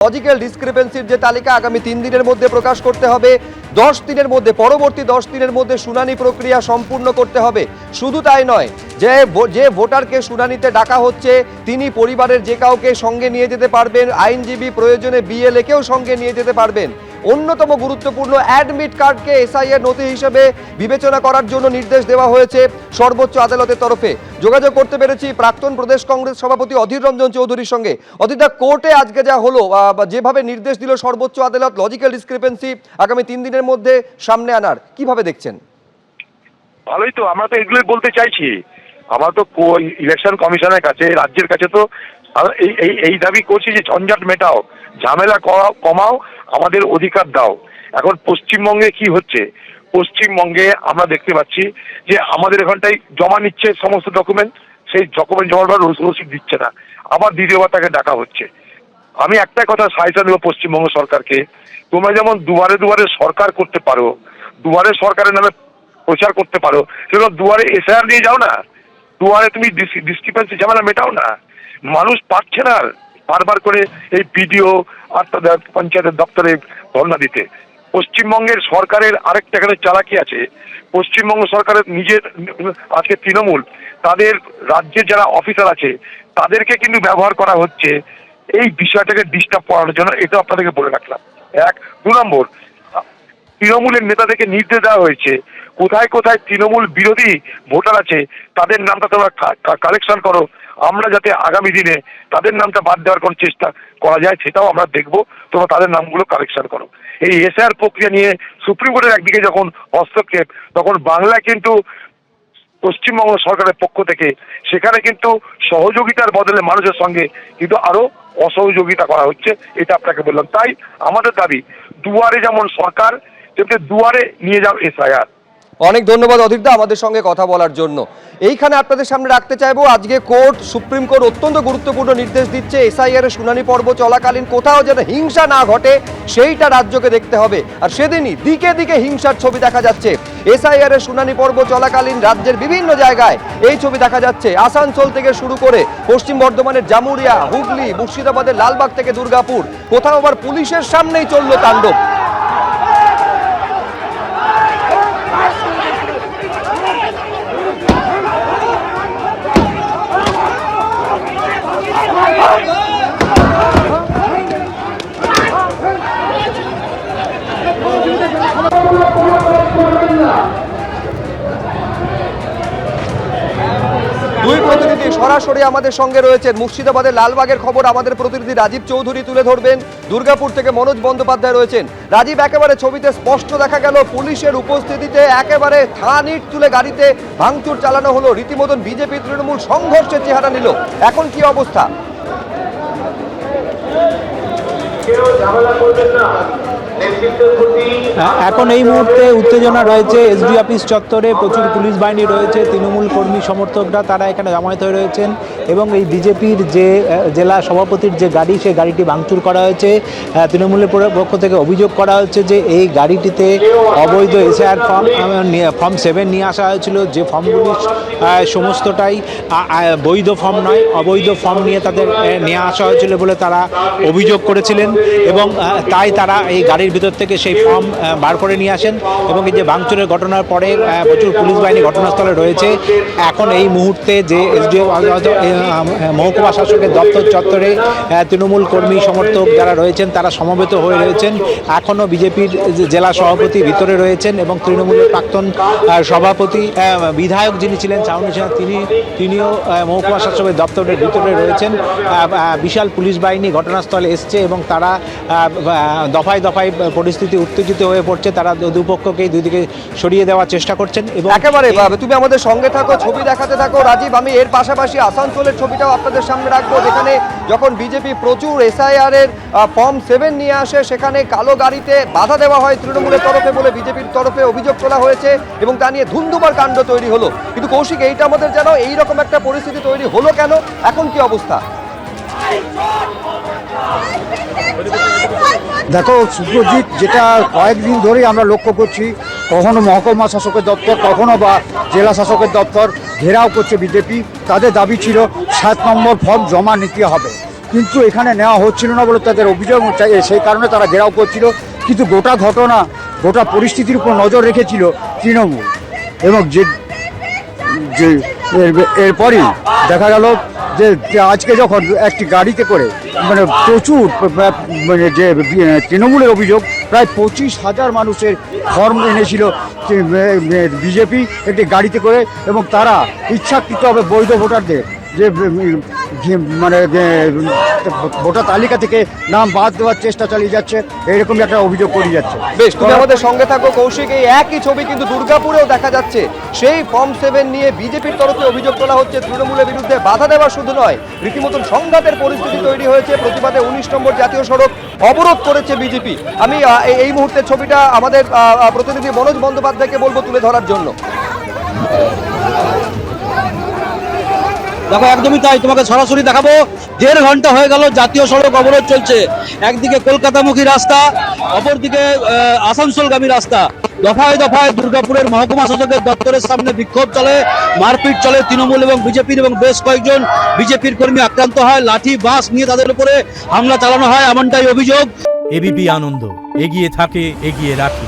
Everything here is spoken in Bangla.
লজিক্যাল ডিসক্রিপেন্সির যে তালিকা আগামী 3 দিনের মধ্যে প্রকাশ করতে হবে, 10 দিনের মধ্যে পরবর্তী 10 দিনের মধ্যে শুনানি প্রক্রিয়া সম্পূর্ণ করতে হবে। শুধু তাই নয়, যে ভোটারকে শুনানিতে ডাকা হচ্ছে তিনি পরিবারের যে কাউকে সঙ্গে নিয়ে যেতে পারবেন, আইনজীবী প্রয়োজনে বিএলএকেও সঙ্গে নিয়ে যেতে পারবেন। অন্যতম গুরুত্বপূর্ণ অ্যাডমিট কার্ডকে এসআইয়ের নথি হিসেবে বিবেচনা করার জন্য নির্দেশ দেওয়া হয়েছে সর্বোচ্চ আদালতের তরফে। যোগাযোগ করতে পেরেছি প্রাক্তন প্রদেশ কংগ্রেস সভাপতি অধীর রঞ্জন চৌধুরীর সঙ্গে। অধীরদা, কোর্টে আজকে যা হলো, যেভাবে নির্দেশ দিল সর্বোচ্চ আদালত লজিক্যাল ডিসক্রিপেন্সি আগামী 3 দিনের মধ্যে সামনে আনার, কিভাবে দেখছেন? ভালোই তো, আমরা তো এগুলোই বলতে চাইছি। আমরা তো ইলেকশন কমিশনের কাছে, রাজ্যের কাছে তো এই দাবি করছি যে ঝঞ্ঝাট মেটাও, ঝামেলা কমাও, আমাদের অধিকার দাও। এখন পশ্চিমবঙ্গে কি হচ্ছে, পশ্চিমবঙ্গে আমরা দেখতে পাচ্ছি যে আমাদের এখানটাই জমা নিচ্ছে সমস্ত ডকুমেন্ট, সেই ডকুমেন্ট জমাবার রসিদ দিচ্ছে না, আবার দ্বিতীয়বার তাকে ডাকা হচ্ছে। আমি একটা কথা সাজেশন দেবো পশ্চিমবঙ্গ সরকারকে, তোমরা যেমন দুয়ারে দুয়ারে সরকার করতে পারো, দুয়ারে সরকারের নামে প্রচার করতে পারো, সেরকম দুয়ারে এসআইআর নিয়ে যাও না, দুয়ারে তুমি ডিসক্রিপেন্সি ঝামেলা মেটাও না। মানুষ পারছে না বারবার করে এই বিডিও আর তাদের পঞ্চায়েতের দপ্তরে ধর্ণা দিতে। পশ্চিমবঙ্গের সরকারের আরেকটা এখানে চালাকি আছে, পশ্চিমবঙ্গ সরকারের নিজের আজকে তৃণমূল তাদের রাজ্যের যারা অফিসার আছে তাদেরকে কিন্তু ব্যবহার করা হচ্ছে এই বিষয়টাকে ডিস্টার্ব করানোর জন্য। এটা আপনাদেরকে বলে রাখলাম। 2 নম্বর, তৃণমূলের নেতাদেরকে নির্দেশ দেওয়া হয়েছে কোথায় কোথায় তৃণমূল বিরোধী ভোটার আছে তাদের নামটা তোমরা কালেকশন করো, আমরা যাতে আগামী দিনে তাদের নামটা বাদ দেওয়ার কোনো চেষ্টা করা যায় সেটাও আমরা দেখব, তোমরা তাদের নামগুলো কালেকশন করো। এই এসআইআর প্রক্রিয়া নিয়ে সুপ্রিম কোর্টের একদিকে যখন হস্তক্ষেপ, তখন বাংলায় কিন্তু পশ্চিমবঙ্গ সরকারের পক্ষ থেকে সেখানে কিন্তু সহযোগিতার বদলে মানুষের সঙ্গে কিন্তু আরো অসহযোগিতা করা হচ্ছে, এটা আপনাকে বললাম। তাই আমাদের দাবি দুয়ারে যেমন সরকার, তেমনি দুয়ারে নিয়ে যাও এসআইআর। অনেক ধন্যবাদ অধীরদা আমাদের সঙ্গে কথা বলার জন্য। এইখানে আপনাদের সামনে রাখতে চাইবো, আজকে সুপ্রিম কোর্ট অত্যন্ত গুরুত্বপূর্ণ নির্দেশ দিচ্ছে এসআইআর এর শুনানি পর্ব চলাকালীন কোথাও যেন হিংসা না ঘটে সেইটা রাজ্যকে দেখতে হবে। আর সেদিনই দিকে দিকে হিংসার ছবি দেখা যাচ্ছে। এসআইআর এর শুনানি পর্ব চলাকালীন রাজ্যের বিভিন্ন জায়গায় এই ছবি দেখা যাচ্ছে। আসানসোল থেকে শুরু করে পশ্চিম বর্ধমানের জামুরিয়া, হুগলি, মুর্শিদাবাদের লালবাগ থেকে দুর্গাপুর, কোথাও আবার পুলিশের সামনেই চলল তাণ্ডব। দুই প্রতিনিধি সরাসরি আমাদের সঙ্গে রয়েছেন। মুর্শিদাবাদের লালবাগের খবর আমাদের প্রতিনিধি রাজীব চৌধুরী তুলে ধরবেন, দুর্গাপুর থেকে মনোজ বন্দ্যোপাধ্যায় রয়েছেন। রাজীব, একেবারে ছবিতে স্পষ্ট দেখা গেল পুলিশের উপস্থিতিতে একেবারে থান ইট তুলে গাড়িতে ভাঙচুর চালানো হলো, রীতিমতন বিজেপি তৃণমূল সংঘর্ষের চেহারা নিল। এখন কি অবস্থা? এখন এই মুহূর্তে উত্তেজনা রয়েছে এসডি অফিস চত্বরে, প্রচুর পুলিশ বাহিনী রয়েছে, তৃণমূল কর্মী সমর্থকরা তারা এখানে জমায়েত হয়ে রয়েছেন এবং এই বিজেপির যে জেলা সভাপতির যে গাড়ি, সেই গাড়িটি ভাঙচুর করা হয়েছে। তৃণমূলের পক্ষ থেকে অভিযোগ করা হচ্ছে যে এই গাড়িটিতে অবৈধ এসআইআর ফর্ম 7 নিয়ে আসা হয়েছিল, যে ফর্মগুলি সমস্তটাই বৈধ ফর্ম নয়, অবৈধ ফর্ম নিয়ে তাদের নিয়ে আসা হয়েছিল বলে তারা অভিযোগ করেছিলেন এবং তাই তারা এই গাড়ির ভিতর থেকে সেই ফর্ম বার করে নিয়ে আসেন এবং এই যে ভাঙচুরের ঘটনার পরে প্রচুর পুলিশ বাহিনী ঘটনাস্থলে রয়েছে। এখন এই মুহূর্তে যে এসডিও মহকুমা শাসকের দপ্তর চত্বরে তৃণমূল কর্মী সমর্থক যারা রয়েছেন তারা সমবেত হয়ে রয়েছেন। এখনও বিজেপির জেলা সভাপতি ভিতরে রয়েছেন এবং তৃণমূলের প্রাক্তন সভাপতি বিধায়ক যিনি ছিলেন চাউনি সিনহা তিনিও মহকুমা শাসকের দপ্তরের ভিতরে রয়েছেন। বিশাল পুলিশ বাহিনী ঘটনাস্থলে এসছে এবং তারা দফায় দফায় পরিস্থিতি উত্তেজিত হয়ে পড়ছে, তারা দুপক্ষকেই দুদিকে সরিয়ে দেওয়ার চেষ্টা করছেন। এবং একেবারে তুমি আমাদের সঙ্গে থাকো, ছবি দেখাতে থাকো রাজীব। আমি এর পাশাপাশি আসানসোলের ছবিটাও আপনাদের সামনে রাখবো, যেখানে যখন বিজেপি প্রচুর এসআইআর এর ফর্ম 7 নিয়ে আসে সেখানে কালো গাড়িতে বাধা দেওয়া হয় তৃণমূলের তরফে বলে বিজেপির তরফে অভিযোগ তোলা হয়েছে এবং তা নিয়ে ধুন্ধুমার কাণ্ড তৈরি হলো। কিন্তু কৌশিক, এইটা আমাদের যেন এইরকম একটা পরিস্থিতি তৈরি হলো কেন, এখন কি অবস্থা? দেখো সুপ্রজিৎ, যেটা কয়েকদিন ধরেই আমরা লক্ষ্য করছি, কখনো মহকুমা শাসকের দপ্তর, কখনো বা জেলা শাসকের দপ্তর ঘেরাও করছে বিজেপি। তাদের দাবি ছিল 7 নম্বর ফর্ম জমা নিতে হবে। কিন্তু এখানে নেওয়া হচ্ছিল না বলে তাদের অভিযোগ, সেই কারণে তারা ঘেরাও করছিল। কিন্তু গোটা ঘটনা, গোটা পরিস্থিতির উপর নজর রেখেছিল তৃণমূল। এবং এরপরই দেখা গেল যে আজকে যখন একটি গাড়িতে করে মানে প্রচুর মানে যে তৃণমূলের অভিযোগ প্রায় 25,000 মানুষের ফর্ম এনেছিল বিজেপি একটি গাড়িতে করে, এবং তারা ইচ্ছাকৃতভাবে বৈধ ভোটারদের যে মানে ভোটার তালিকা থেকে নাম বাদ দেওয়ার চেষ্টা চালিয়ে যাচ্ছে, এরকম একটা অভিযোগ করে যাচ্ছে। বেশ, তুমি আমাদের সঙ্গে থাকো কৌশিক। এই একই ছবি কিন্তু দুর্গাপুরেও দেখা যাচ্ছে। সেই ফর্ম 7 নিয়ে বিজেপির তরফে অভিযোগ তোলা হচ্ছে তৃণমূলের বিরুদ্ধে। বাধা দেওয়া শুধু নয়, রীতিমতন সংঘাতের পরিস্থিতি তৈরি হয়েছে। প্রতিবাদে 19 নম্বর জাতীয় সড়ক অবরোধ করেছে বিজেপি। আমি এই মুহূর্তের ছবিটা আমাদের প্রতিনিধি মনোজ বন্দ্যোপাধ্যায়কে বলবো তুলে ধরার জন্য। দেখো, একদমই তাই, তোমাকে সরাসরি দেখাবো। 1.5 ঘন্টা হয়ে গেল জাতীয় সড়ক অবরোধ চলছে। একদিকে কলকাতামুখী রাস্তা, অপরদিকে আসানসোলগামী রাস্তা। দফায় দফায় দুর্গাপুরের মহকুমা শাসকের দপ্তরের সামনে বিক্ষোভ চলে, মারপিট চলে। তৃণমূল এবং বিজেপির এবং বেশ কয়েকজন বিজেপির কর্মী আক্রান্ত হয়। লাঠি বাঁশ নিয়ে তাদের উপরে হামলা চালানো হয়, এমনটাই অভিযোগ। এবিপি আনন্দ, এগিয়ে থাকে, এগিয়ে রাখে।